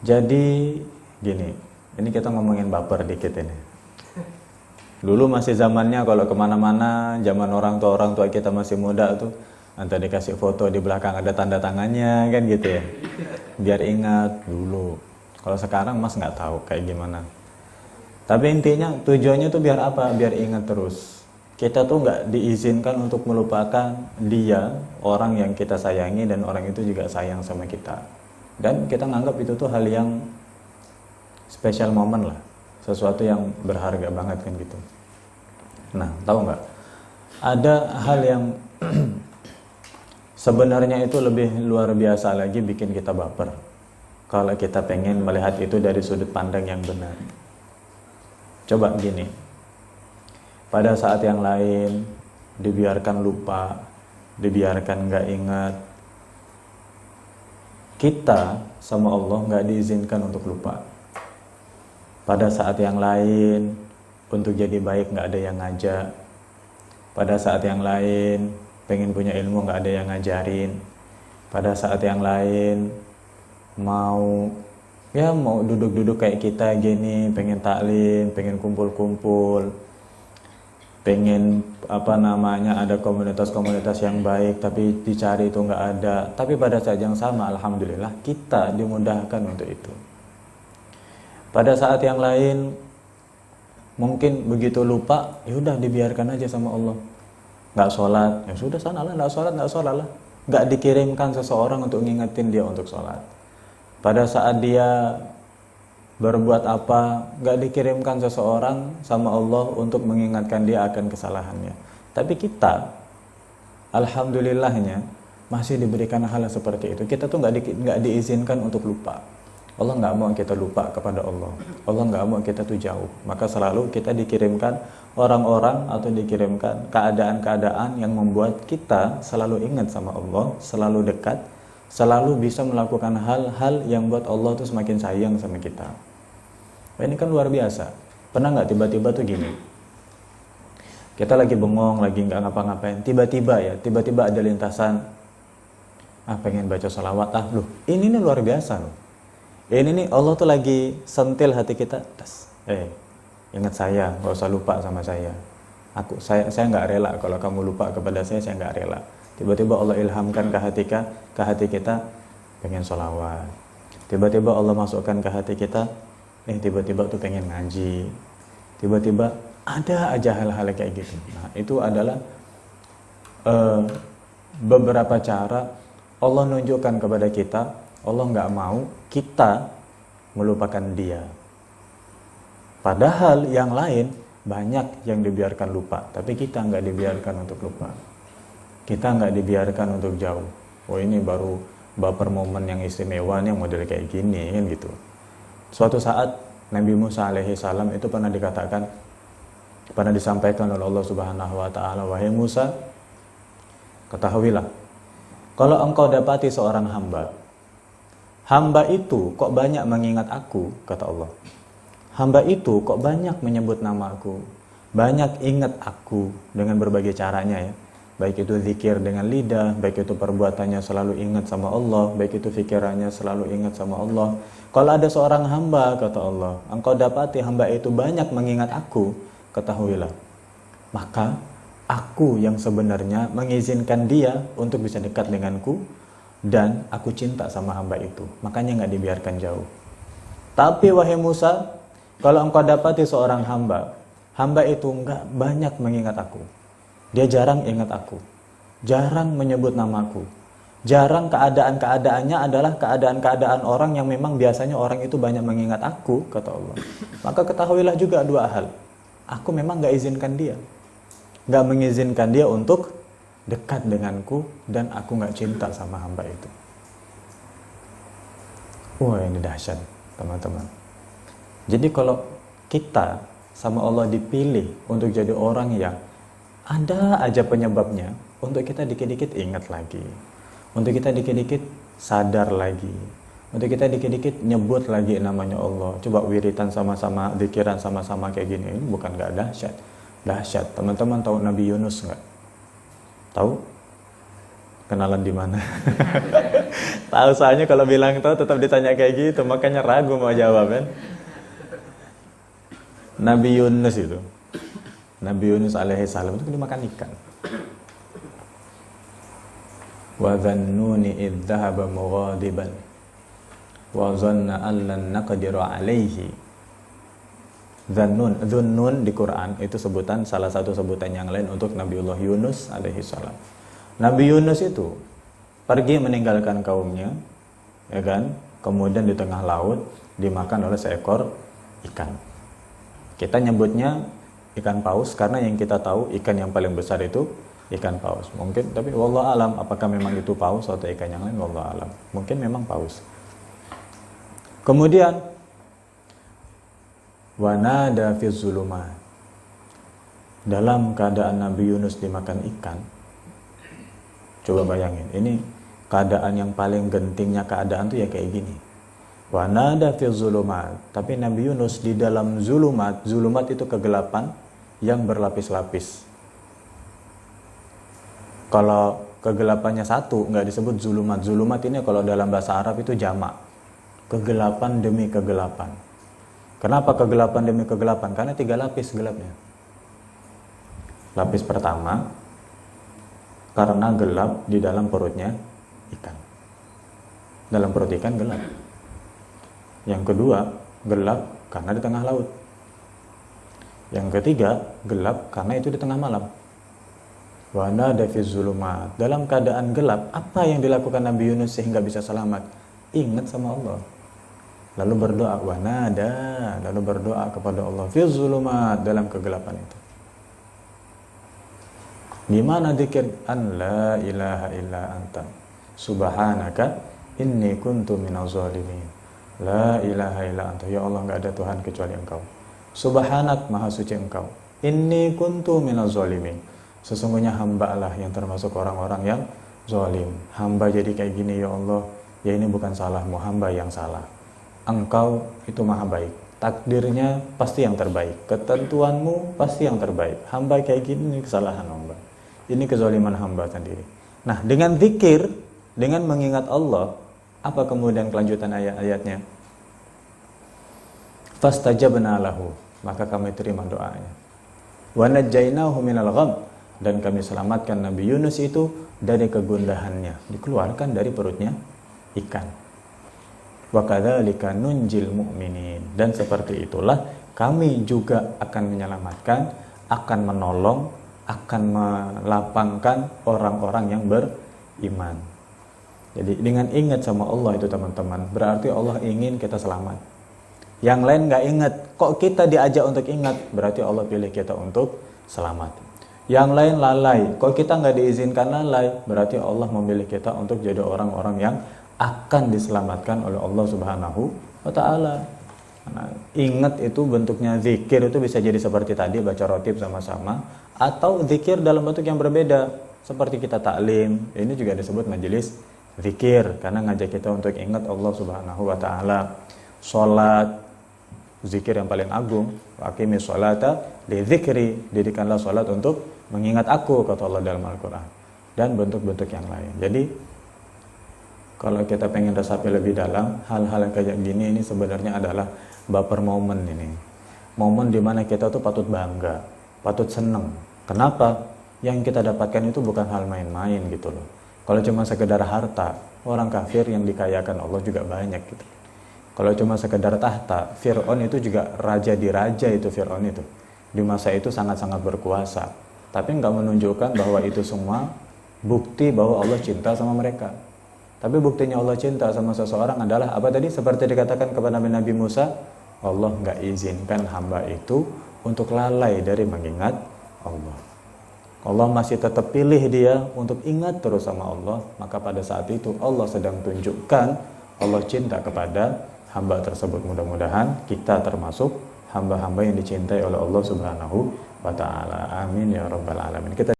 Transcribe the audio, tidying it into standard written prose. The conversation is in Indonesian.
Jadi gini, ini kita ngomongin baper dikit ini. Dulu masih zamannya kalau kemana-mana, zaman orang tua kita masih muda tuh, entah dikasih foto di belakang ada tanda tangannya kan gitu ya, biar ingat dulu. Kalau sekarang mas nggak tahu kayak gimana. Tapi intinya tujuannya tuh biar apa? Biar ingat terus. Kita tuh nggak diizinkan untuk melupakan dia, orang yang kita sayangi dan orang itu juga sayang sama kita. Dan kita nganggap itu tuh hal yang special moment lah, sesuatu yang berharga banget kan gitu. Nah, tahu nggak? Ada hal yang sebenarnya itu lebih luar biasa lagi bikin kita baper. Kalau kita pengen melihat itu dari sudut pandang yang benar. Coba gini, pada saat yang lain dibiarkan lupa, dibiarkan nggak ingat, kita sama Allah nggak diizinkan untuk lupa. Pada saat yang lain untuk jadi baik nggak ada yang ngajak. Pada saat yang lain pengen punya ilmu nggak ada yang ngajarin. Pada saat yang lain mau duduk-duduk kayak kita gini, pengen taklim, pengen kumpul-kumpul, pengen ada komunitas-komunitas yang baik, tapi dicari itu nggak ada. Tapi pada saat yang sama, alhamdulillah kita dimudahkan untuk itu. Pada saat yang lain mungkin begitu lupa, ya udah dibiarkan aja sama Allah. Nggak sholat, ya sudah sana lah, nggak sholat lah. Nggak dikirimkan seseorang untuk ngingetin dia untuk sholat. Pada saat dia berbuat apa, nggak dikirimkan seseorang sama Allah untuk mengingatkan dia akan kesalahannya. Tapi kita, alhamdulillahnya, masih diberikan hal seperti itu. Kita tuh nggak diizinkan untuk lupa. Allah nggak mau kita lupa kepada Allah. Allah nggak mau kita tuh jauh. Maka selalu kita dikirimkan orang-orang atau dikirimkan keadaan-keadaan yang membuat kita selalu ingat sama Allah, selalu dekat, selalu bisa melakukan hal-hal yang buat Allah tuh semakin sayang sama kita. Ini kan luar biasa. Pernah nggak tiba-tiba tuh gini, kita lagi bengong, lagi nggak ngapa-ngapain, tiba-tiba ada lintasan, pengen baca sholawat, loh ini nih luar biasa loh. Ini nih Allah tuh lagi sentil hati kita, ingat saya, nggak usah lupa sama saya. Saya nggak rela kalau kamu lupa kepada saya nggak rela. Tiba-tiba Allah ilhamkan ke hati kita pengen sholawat. Tiba-tiba Allah masukkan ke hati kita, tiba-tiba tuh pengen ngaji. Tiba-tiba ada aja hal-hal kayak gitu. Nah, itu adalah beberapa cara Allah nunjukkan kepada kita, Allah nggak mau kita melupakan dia. Padahal yang lain banyak yang dibiarkan lupa, tapi kita nggak dibiarkan untuk lupa. Kita nggak dibiarkan untuk jauh. Ini baru baper momen yang istimewa nih, model kayak gini kan gitu. Suatu saat Nabi Musa alaihi salam itu pernah disampaikan oleh Allah Subhanahu wa taala, wahai Musa, ketahuilah kalau engkau dapati seorang hamba itu kok banyak mengingat aku, kata Allah. Hamba itu kok banyak menyebut namaku, banyak ingat aku dengan berbagai caranya ya. Baik itu zikir dengan lidah, baik itu perbuatannya selalu ingat sama Allah, baik itu fikirannya selalu ingat sama Allah. Kalau ada seorang hamba, kata Allah, engkau dapati hamba itu banyak mengingat aku, ketahuilah, maka aku yang sebenarnya mengizinkan dia untuk bisa dekat denganku, dan aku cinta sama hamba itu, makanya nggak dibiarkan jauh. Tapi wahai Musa, kalau engkau dapati seorang hamba itu nggak banyak mengingat aku, dia jarang ingat aku, jarang menyebut namaku, jarang keadaan-keadaannya adalah keadaan-keadaan orang yang memang biasanya orang itu banyak mengingat aku, kata Allah. Maka ketahuilah juga dua hal, aku memang nggak izinkan dia, nggak mengizinkan dia untuk dekat denganku, dan aku nggak cinta sama hamba itu. Wah, ini dahsyat teman-teman. Jadi kalau kita sama Allah dipilih untuk jadi orang yang ada aja penyebabnya, untuk kita dikit-dikit ingat lagi, untuk kita dikit-dikit sadar lagi, untuk kita dikit-dikit nyebut lagi namanya Allah. Coba wiritan sama-sama, zikiran sama-sama kayak gini, ini bukan nggak dahsyat? Dahsyat. Teman-teman tahu Nabi Yunus nggak? Tahu? Kenalan di mana? Tahu soalnya kalau bilang tahu tetap ditanya kayak gitu, makanya ragu mau jawab kan. Nabi Yunus itu, Nabi Yunus alaihi salam itu dimakan ikan. Wa dhannuni idh dhahaba mughadiban wa dhanna an lan naqdiru alaihi. Dhunnun di Quran itu sebutan, salah satu sebutan yang lain untuk Nabiullah Yunus alaihi salam. Nabi Yunus itu pergi meninggalkan kaumnya, ya kan? Kemudian di tengah laut dimakan oleh seekor ikan. Kita nyebutnya ikan paus karena yang kita tahu ikan yang paling besar itu ikan paus. Mungkin, tapi wallahu alam apakah memang itu paus atau ikan yang lain, wallahu alam. Mungkin memang paus. Kemudian wanada fi zulumat. Dalam keadaan Nabi Yunus dimakan ikan. Coba bayangin, ini keadaan yang paling gentingnya keadaan tuh ya kayak gini. Wanada fi zulumat. Tapi Nabi Yunus di dalam zulumat. Zulumat itu kegelapan yang berlapis-lapis. Kalau kegelapannya satu nggak disebut zulumat. Zulumat ini kalau dalam bahasa Arab itu jamak. Kegelapan demi kegelapan. Kenapa kegelapan demi kegelapan? Karena 3 lapis gelapnya. Lapis pertama, karena gelap di dalam perutnya ikan. Dalam perut ikan gelap. Yang kedua, gelap karena di tengah laut. Yang ketiga, gelap karena itu di tengah malam. Wa nada fi zulumat. Dalam keadaan gelap, apa yang dilakukan Nabi Yunus sehingga bisa selamat? Ingat sama Allah. Lalu berdoa, wa nada, lalu berdoa kepada Allah fi zulumat, dalam kegelapan itu. Gimana dzikir? An la ilaha illa anta subhanaka inni kuntu minaz zalimin. La ilaha illa anta, ya Allah, enggak ada Tuhan kecuali Engkau. Subhanak, maha suci Engkau. Inni kuntu minaz zalimin. Sesungguhnya hamba lah yang termasuk orang-orang yang zalim. Hamba jadi kayak gini, ya Allah, ya ini bukan salahmu, hamba yang salah. Engkau itu maha baik. Takdirnya pasti yang terbaik. Ketentuanmu pasti yang terbaik. Hamba kayak gini, ini kesalahan hamba. Ini kezaliman hamba sendiri. Nah, dengan zikir, dengan mengingat Allah, apa kemudian kelanjutan ayat-ayatnya? Fastajabna lahu, maka kami terima doanya. Wa najjaynahu minal gham, dan kami selamatkan Nabi Yunus itu dari kegundahannya, dikeluarkan dari perutnya ikan. Wa kadzalika nunjil mu'minin, dan seperti itulah kami juga akan menyelamatkan, akan menolong, akan melapangkan orang-orang yang beriman. Jadi dengan ingat sama Allah itu teman-teman, berarti Allah ingin kita selamat. Yang lain nggak ingat, kok kita diajak untuk ingat, berarti Allah pilih kita untuk selamat. Yang lain lalai, kok kita nggak diizinkan lalai, berarti Allah memilih kita untuk jadi orang-orang yang akan diselamatkan oleh Allah Subhanahu wa Ta'ala. Nah, ingat itu bentuknya zikir itu bisa jadi seperti tadi, baca rotib sama-sama, atau zikir dalam bentuk yang berbeda, seperti kita taklim. Ini juga disebut majelis zikir karena ngajak kita untuk ingat Allah Subhanahu wa Ta'ala. Salat, zikir yang paling agung, aqimis sholata li dzikri, dirikanlah salat untuk mengingat aku, kata Allah dalam Al-Qur'an. Dan bentuk-bentuk yang lain. Jadi kalau kita pengen resapi lebih dalam, hal-hal yang kayak gini ini sebenarnya adalah baper momen ini. Momen dimana kita tuh patut bangga, patut seneng. Kenapa? Yang kita dapatkan itu bukan hal main-main gitu loh. Kalau cuma sekedar harta, orang kafir yang dikayakan Allah juga banyak gitu. Kalau cuma sekedar tahta, Fir'aun itu juga raja di raja itu, Fir'aun itu. Di masa itu sangat-sangat berkuasa. Tapi nggak menunjukkan bahwa itu semua bukti bahwa Allah cinta sama mereka. Tapi buktinya Allah cinta sama seseorang adalah apa tadi? Seperti dikatakan kepada Nabi Musa, Allah nggak izinkan hamba itu untuk lalai dari mengingat Allah. Allah masih tetap pilih dia untuk ingat terus sama Allah. Maka pada saat itu Allah sedang tunjukkan Allah cinta kepada hamba tersebut. Mudah-mudahan kita termasuk hamba-hamba yang dicintai oleh Allah Subhanahu wa Ta'ala. Amin ya rabbal alamin. Kita